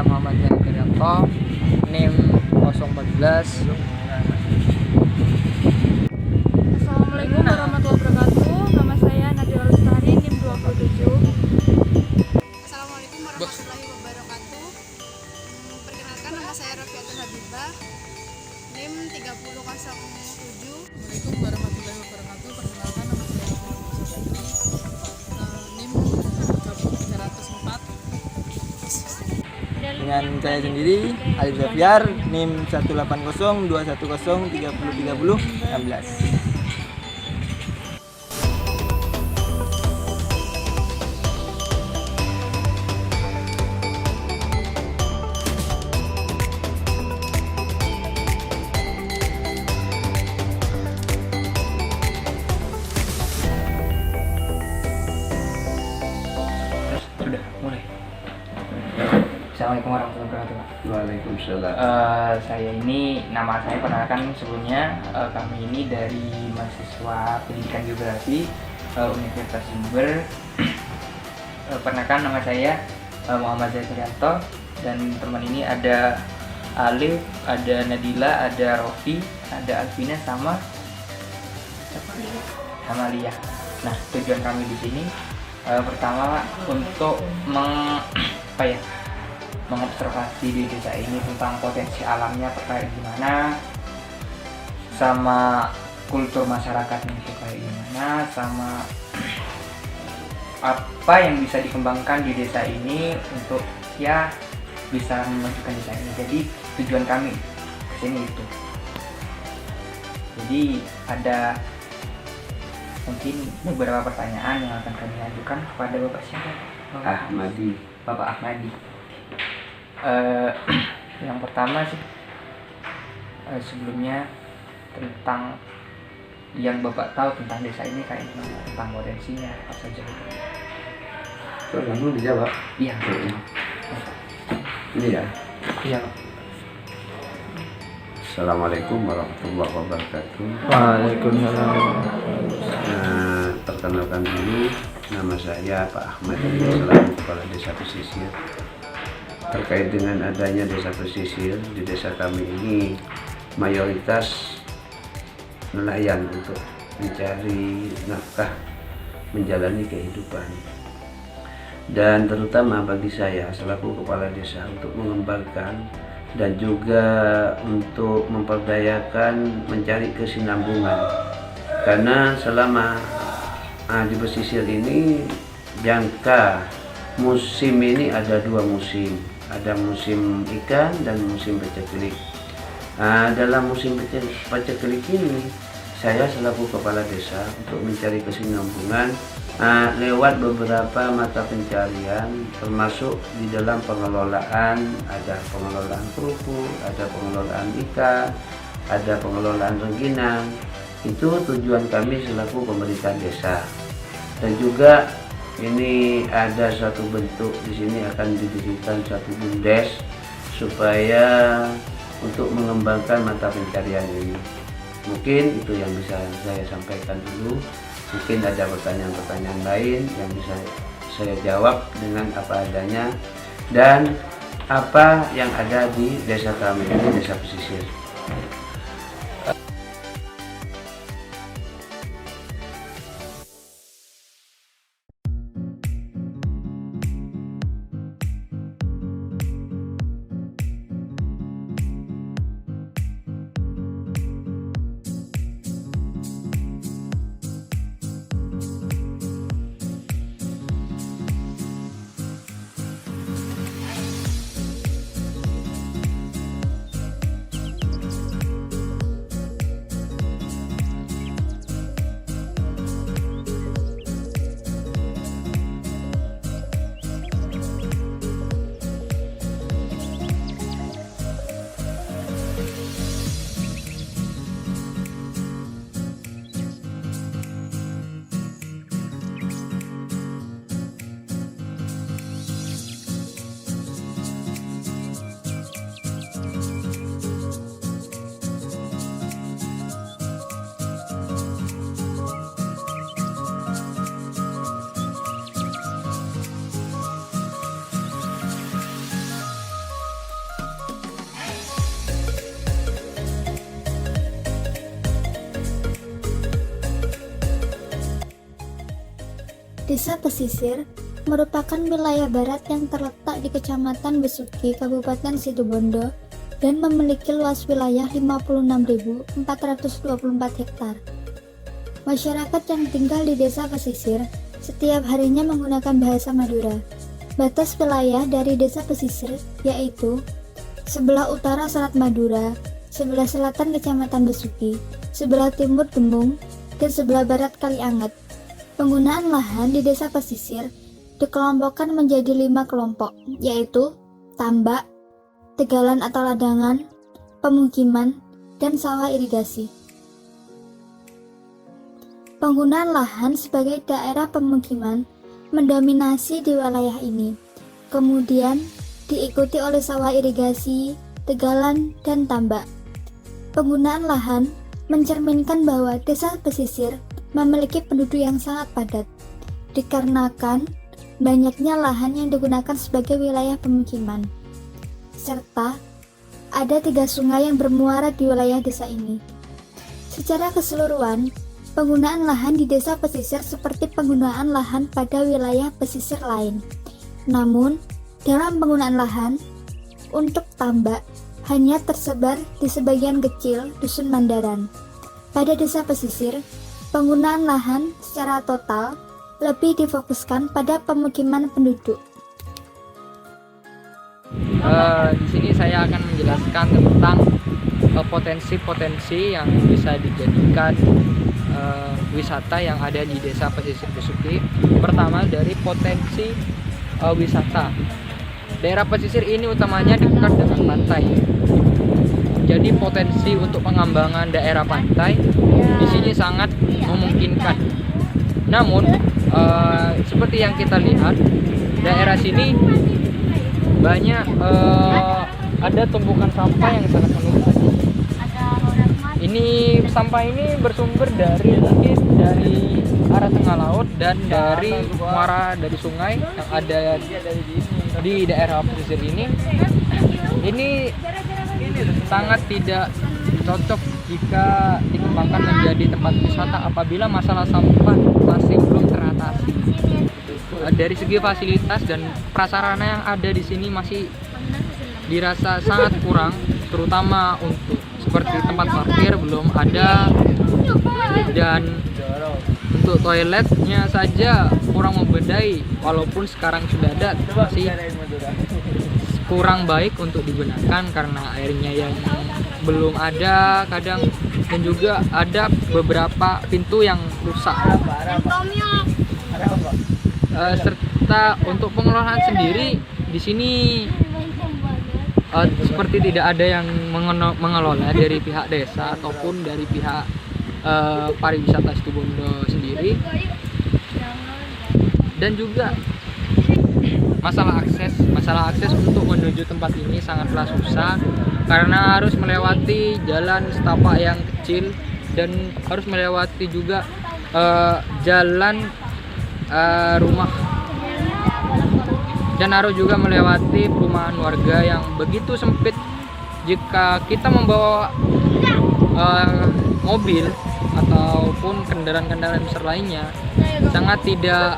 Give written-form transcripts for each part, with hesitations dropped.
saya Muhammad Zahirianto, NIM 014. Assalamualaikum warahmatullahi wabarakatuh. Nama saya Nadira Lestari, NIM 27. Assalamualaikum warahmatullahi wabarakatuh. Perkenalkan, nama saya Rofiatul Habibah, NIM 3007. Assalamualaikum warahmatullahi wabarakatuh. Perkenalkan, nama saya NIM 304. Dengan saya sendiri, Alif Zafiar, NIM 180 210 30 16. Sudah mulai. Assalamualaikum warahmatullahi wabarakatuh. Waalaikumsalam. Nama saya perkenalkan sebelumnya, kami ini dari mahasiswa pendidikan geografi Universitas Jember. Perkenalkan, nama saya Muhammad Zahirianto, dan teman ini ada Alif, ada Nadila, ada Rofi, ada Alvina, sama Lia. Nah, tujuan kami di sini pertama untuk mengobservasi di desa ini tentang potensi alamnya kayak gimana, sama kultur masyarakatnya itu kayak gimana, sama apa yang bisa dikembangkan di desa ini untuk ya bisa memajukan desa ini. Jadi tujuan kami kesini itu. Jadi ada mungkin beberapa pertanyaan yang akan kami ajukan kepada Bapak siapa? Ahmadi. Bapak Ahmadi. Yang pertama sih, sebelumnya tentang yang Bapak tahu tentang desa ini kayak gimana, tentang potensinya apa saja. Terus langsung dijawab. Iya. Ini ya. Iya. Assalamualaikum warahmatullahi wabarakatuh. Waalaikumsalam. Perkenalkan dulu, nama saya Pak Ahmad, selaku Kepala Desa Pesisir. Terkait dengan adanya desa pesisir, di desa kami ini mayoritas nelayan untuk mencari nafkah, menjalani kehidupan. Dan terutama bagi saya selaku kepala desa untuk mengembangkan dan juga untuk memperdayakan mencari kesinambungan. Karena selama di pesisir ini jangka musim ini ada dua musim. Ada musim ikan dan musim pecekelik. Dalam musim pecekelik ini, saya selaku kepala desa untuk mencari kesinambungan lewat beberapa mata pencarian, termasuk di dalam pengelolaan, ada pengelolaan kerupuk, ada pengelolaan ikan, ada pengelolaan rengginang. Itu tujuan kami selaku pemerintah desa. Dan juga ini ada satu bentuk, di sini akan didirikan satu BUMDes supaya untuk mengembangkan mata pencarian ini. Mungkin itu yang bisa saya sampaikan dulu. Mungkin ada pertanyaan-pertanyaan lain yang bisa saya jawab dengan apa adanya dan apa yang ada di desa kami, di desa pesisir. Desa Pesisir merupakan wilayah barat yang terletak di Kecamatan Besuki, Kabupaten Situbondo dan memiliki luas wilayah 56.424 hektar. Masyarakat yang tinggal di Desa Pesisir setiap harinya menggunakan bahasa Madura. Batas wilayah dari Desa Pesisir yaitu sebelah utara Selat Madura, sebelah selatan Kecamatan Besuki, sebelah timur Dembung, dan sebelah barat Kalianget. Penggunaan lahan di Desa Pesisir dikelompokkan menjadi 5 kelompok, yaitu tambak, tegalan atau ladangan, pemukiman, dan sawah irigasi. Penggunaan lahan sebagai daerah pemukiman mendominasi di wilayah ini, kemudian diikuti oleh sawah irigasi, tegalan, dan tambak. Penggunaan lahan mencerminkan bahwa Desa Pesisir memiliki penduduk yang sangat padat, dikarenakan banyaknya lahan yang digunakan sebagai wilayah pemukiman, serta ada 3 sungai yang bermuara di wilayah desa ini. Secara keseluruhan, penggunaan lahan di Desa Pesisir seperti penggunaan lahan pada wilayah pesisir lain. Namun, dalam penggunaan lahan untuk tambak hanya tersebar di sebagian kecil dusun Mandaran. Pada Desa Pesisir, penggunaan lahan secara total lebih difokuskan pada pemukiman penduduk. Di sini saya akan menjelaskan tentang potensi-potensi yang bisa dijadikan wisata yang ada di Desa Pesisir Besuki. Pertama, dari potensi wisata. Daerah pesisir ini utamanya dekat dengan pantai. Jadi potensi untuk pengembangan daerah pantai di sini sangat memungkinkan. Namun seperti yang kita lihat, daerah sini banyak ada tumpukan sampah yang sangat menumpuk. Sampah ini bersumber dari arah tengah laut dan dari muara dari sungai yang ada di daerah pesisir ini. Ini sangat tidak cocok jika dikembangkan menjadi tempat wisata apabila masalah sampah masih belum teratasi. Dari segi fasilitas dan prasarana yang ada di sini masih dirasa sangat kurang, terutama untuk seperti tempat parkir belum ada, dan untuk toiletnya saja kurang memadai, walaupun sekarang sudah ada masih kurang baik untuk digunakan karena airnya yang belum ada kadang, dan juga ada beberapa pintu yang rusak. Serta untuk pengelolaan sendiri di sini seperti tidak ada yang mengelola dari pihak desa ataupun dari pihak pariwisata Situbondo sendiri. Dan juga masalah akses untuk menuju tempat ini sangatlah susah karena harus melewati jalan setapak yang kecil dan harus melewati juga jalan rumah, dan harus juga melewati perumahan warga yang begitu sempit. Jika kita membawa mobil ataupun kendaraan-kendaraan besar lainnya, sangat tidak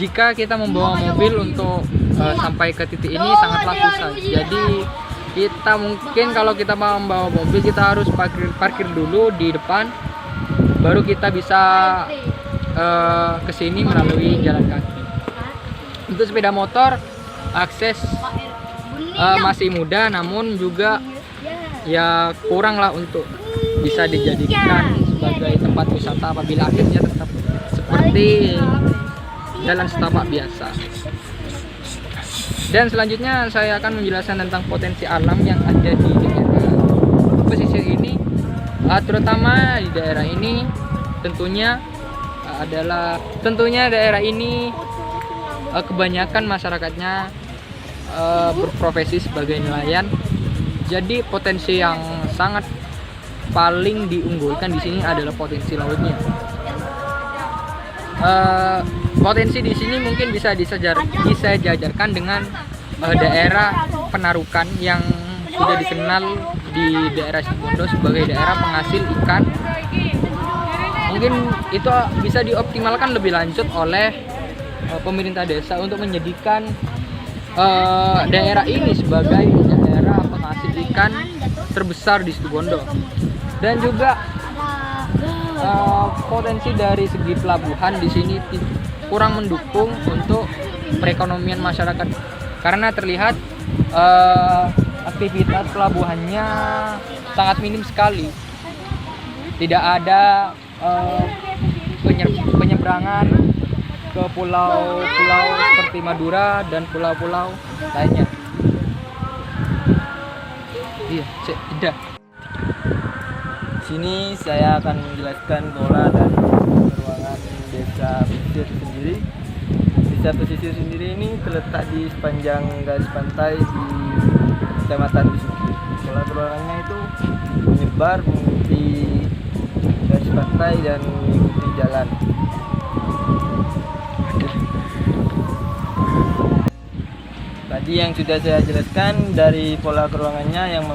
jika kita membawa mobil untuk sampai ke titik ini sangatlah susah. Jadi kita mungkin kalau kita mau membawa mobil, kita harus parkir dulu di depan, baru kita bisa ke sini melalui jalan kaki. Untuk sepeda motor akses masih mudah, namun juga ya kurang lah untuk bisa dijadikan sebagai tempat wisata apabila akhirnya tetap seperti jalan setapak biasa. Dan selanjutnya saya akan menjelaskan tentang potensi alam yang ada di daerah pesisir ini, terutama di daerah ini tentunya daerah ini kebanyakan masyarakatnya berprofesi sebagai nelayan. Jadi potensi yang sangat paling diunggulkan di sini adalah potensi lautnya. Potensi di sini mungkin bisa disejajarkan dengan daerah Penarukan yang sudah dikenal di daerah Situbondo sebagai daerah penghasil ikan. mungkin itu bisa dioptimalkan lebih lanjut oleh pemerintah desa untuk menjadikan daerah ini sebagai daerah penghasil ikan terbesar di Situbondo. Dan juga potensi dari segi pelabuhan di sini kurang mendukung untuk perekonomian masyarakat, karena terlihat aktivitas pelabuhannya sangat minim sekali. Tidak ada penyeberangan ke pulau-pulau seperti Madura dan pulau-pulau lainnya. Iya, tidak. Sini saya akan menjelaskan pola dan ruangan desa pesisir sendiri. Desa pesisir sendiri ini terletak di sepanjang garis pantai di Kecamatan Besuki. Pola ruangannya itu menyebar mengikuti garis pantai dan mengikuti jalan. Tadi yang sudah saya jelaskan dari pola keruangannya yang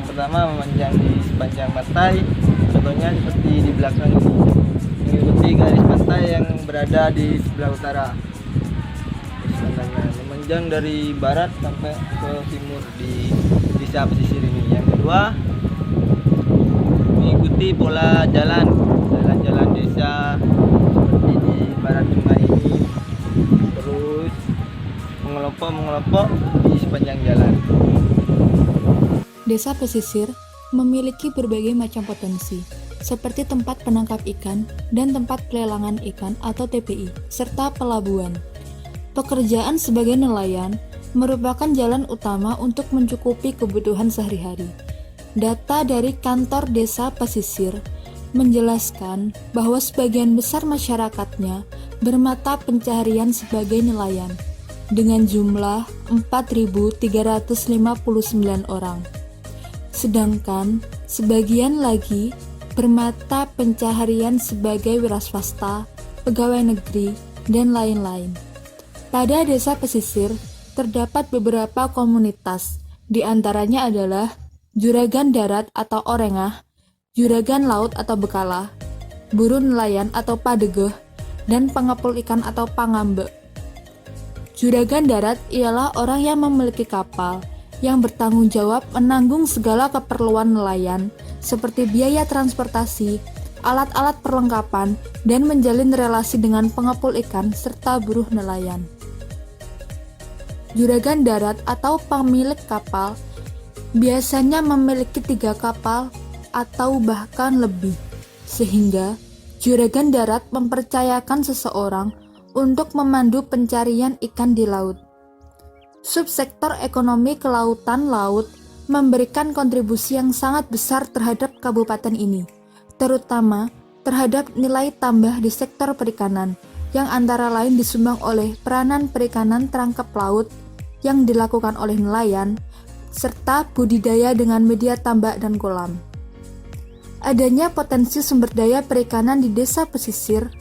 pertama memanjang di sepanjang pantai, contohnya seperti di belakang ini, mengikuti garis pantai yang berada di sebelah utara. Memanjang dari barat sampai ke timur di desa pesisir ini. Yang kedua, mengikuti pola jalan-jalan desa seperti di barat sungai ini, terus mengelompok di sepanjang jalan. Desa pesisir memiliki berbagai macam potensi, seperti tempat penangkap ikan dan tempat pelelangan ikan atau TPI, serta pelabuhan. Pekerjaan sebagai nelayan merupakan jalan utama untuk mencukupi kebutuhan sehari-hari. Data dari kantor desa pesisir menjelaskan bahwa sebagian besar masyarakatnya bermata pencaharian sebagai nelayan, dengan jumlah 4.359 orang. Sedangkan sebagian lagi bermata pencaharian sebagai wira swasta, pegawai negeri, dan lain-lain. Pada desa pesisir terdapat beberapa komunitas, di antaranya adalah juragan darat atau orengah, juragan laut atau bekala, buruh nelayan atau padegeh, dan pengepul ikan atau pangambe. Juragan darat ialah orang yang memiliki kapal yang bertanggung jawab menanggung segala keperluan nelayan seperti biaya transportasi, alat-alat perlengkapan, dan menjalin relasi dengan pengepul ikan serta buruh nelayan. Juragan darat atau pemilik kapal biasanya memiliki 3 kapal atau bahkan lebih, sehingga juragan darat mempercayakan seseorang untuk memandu pencarian ikan di laut. Subsektor ekonomi kelautan laut memberikan kontribusi yang sangat besar terhadap kabupaten ini, terutama terhadap nilai tambah di sektor perikanan, yang antara lain disumbang oleh peranan perikanan terangkap laut yang dilakukan oleh nelayan, serta budidaya dengan media tambak dan kolam. Adanya potensi sumber daya perikanan di desa pesisir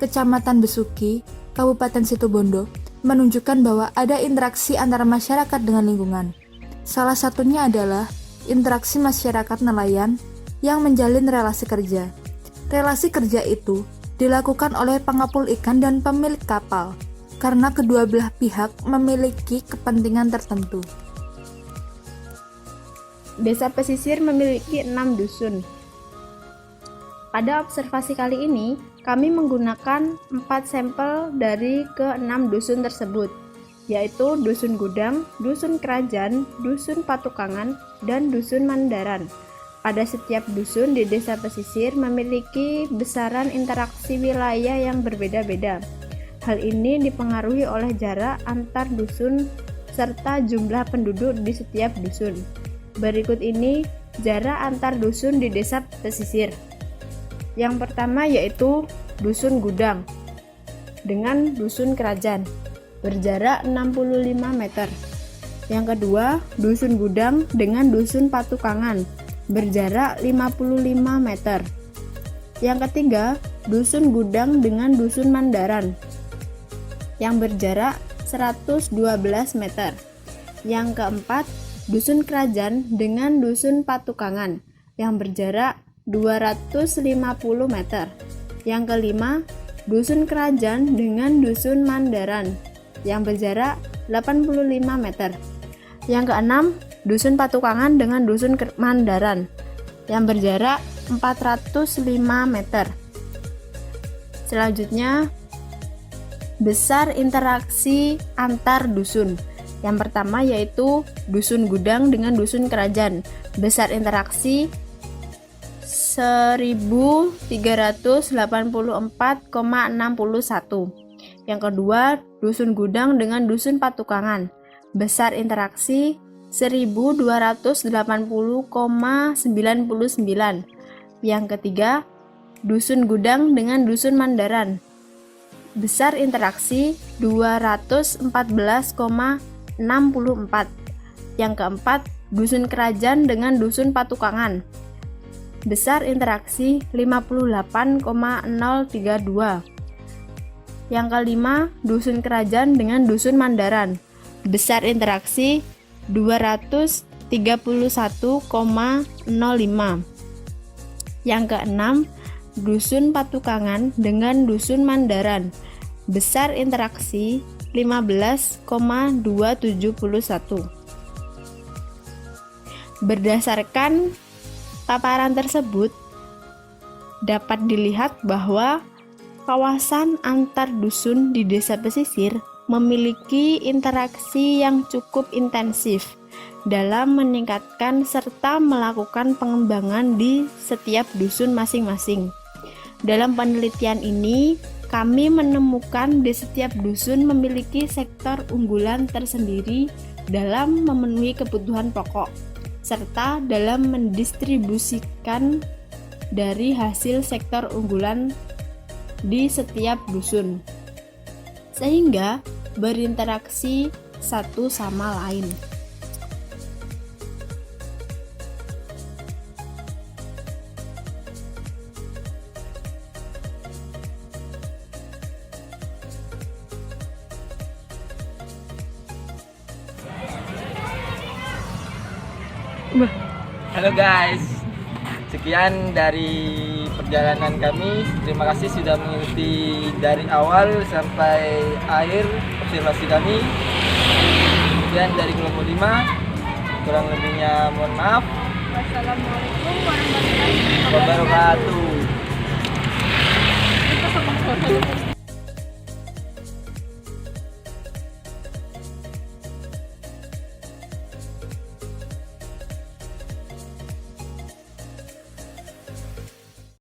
Kecamatan Besuki, Kabupaten Situbondo, menunjukkan bahwa ada interaksi antara masyarakat dengan lingkungan. Salah satunya adalah interaksi masyarakat nelayan yang menjalin relasi kerja. Relasi kerja itu dilakukan oleh pengepul ikan dan pemilik kapal, karena kedua belah pihak memiliki kepentingan tertentu. Desa pesisir memiliki 6 dusun. Pada observasi kali ini, kami menggunakan 4 sampel dari ke-6 dusun tersebut, yaitu Dusun Gudang, Dusun Kerajaan, Dusun Patukangan, dan Dusun Mandaran. Pada setiap dusun di desa pesisir memiliki besaran interaksi wilayah yang berbeda-beda. Hal ini dipengaruhi oleh jarak antar dusun serta jumlah penduduk di setiap dusun. Berikut ini jarak antar dusun di desa pesisir. Yang pertama yaitu Dusun Gudang dengan Dusun Kerajaan, berjarak 65 meter. Yang kedua, Dusun Gudang dengan Dusun Patukangan, berjarak 55 meter. Yang ketiga, Dusun Gudang dengan Dusun Mandaran, yang berjarak 112 meter. Yang keempat, Dusun Kerajaan dengan Dusun Patukangan, yang berjarak 250 meter. Yang kelima, Dusun Kerajaan dengan Dusun Mandaran yang berjarak 85 meter. Yang keenam, Dusun Patukangan dengan Dusun Mandaran yang berjarak 405 meter. Selanjutnya, besar interaksi antar dusun. Yang pertama yaitu Dusun Gudang dengan Dusun Kerajaan. Besar interaksi 1384,61. Yang kedua, Dusun Gudang dengan Dusun Patukangan. Besar interaksi 1280,99. Yang ketiga, Dusun Gudang dengan Dusun Mandaran. Besar interaksi 214,64. Yang keempat, Dusun Kerajaan dengan Dusun Patukangan. Besar interaksi 58,032. Yang kelima, Dusun Kerajaan dengan Dusun Mandaran. Besar interaksi 231,05. Yang keenam, Dusun Patukangan dengan Dusun Mandaran. Besar interaksi 15,271. Berdasarkan paparan tersebut, dapat dilihat bahwa kawasan antar dusun di desa pesisir memiliki interaksi yang cukup intensif dalam meningkatkan serta melakukan pengembangan di setiap dusun masing-masing. Dalam penelitian ini, kami menemukan di setiap dusun memiliki sektor unggulan tersendiri dalam memenuhi kebutuhan pokok, serta dalam mendistribusikan dari hasil sektor unggulan di setiap dusun, sehingga berinteraksi satu sama lain. Halo guys, sekian dari perjalanan kami. Terima kasih sudah mengikuti dari awal sampai akhir observasi kami. Sekian dari kelompok 5, kurang lebihnya mohon maaf. Wassalamualaikum warahmatullahi wabarakatuh. Wabarakatuh.